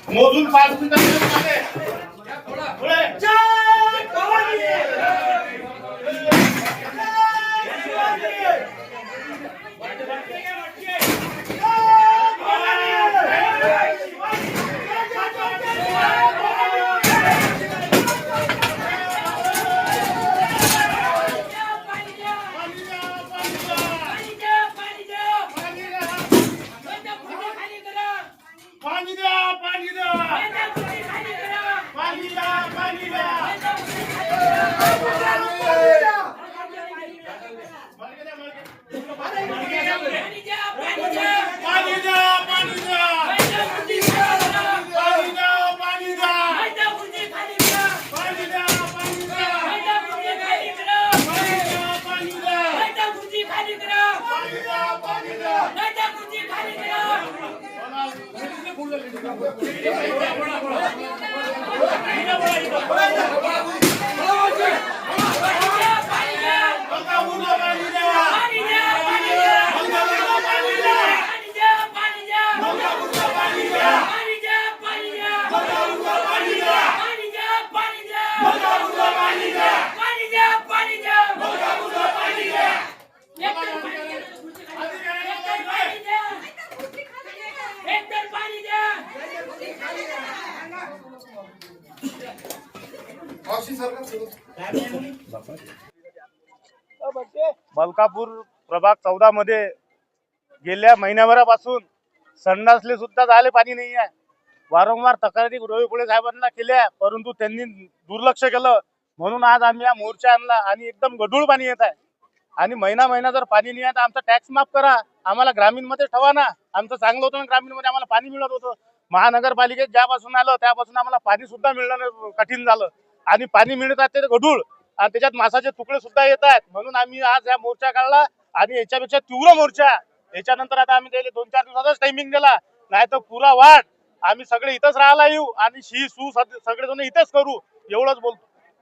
मोजून 5 मिनिटांमध्ये पाणी द्या, पाणी द्या, पाणी द्या, पाणी द्या, मलकापूर प्रभाग 14 मध्ये गेल्या महिन्याभरापासून संडासले सुद्धा झाले पाणी नाही आहे. वारंवार तक्रारी डोईफोडे साहेबांना केल्या, परंतु त्यांनी दुर्लक्ष केलं. म्हणून आज आम्ही हा मोर्चा आणला आणि एकदम गढूळ पाणी येत आहे. आणि महिना जर पाणी नाही आहे तर आमचा टॅक्स माफ करा, आम्हाला ग्रामीण मध्ये ठेवा ना. आमचं चांगलं होतं ना, ग्रामीण मध्ये आम्हाला पाणी मिळत होतं. महानगरपालिकेत ज्यापासून आलं त्यापासून आम्हाला पाणी सुद्धा मिळणं कठीण झालं. आणि पाणी मिळतात ते गढूळ आणि त्याच्यात मासाचे तुकडे सुद्धा येत आहेत. म्हणून आम्ही आज या मोर्चा काढला आणि याच्यापेक्षा तीव्र मोर्चा. याच्यानंतर आता आम्ही त्याला 2-4 दिवसाचाच टायमिंग दिला, नाही तर पुरा वाट आम्ही सगळे इथंच राहायला येऊ आणि सगळेजण इथंच करू, एवढंच बोलतो.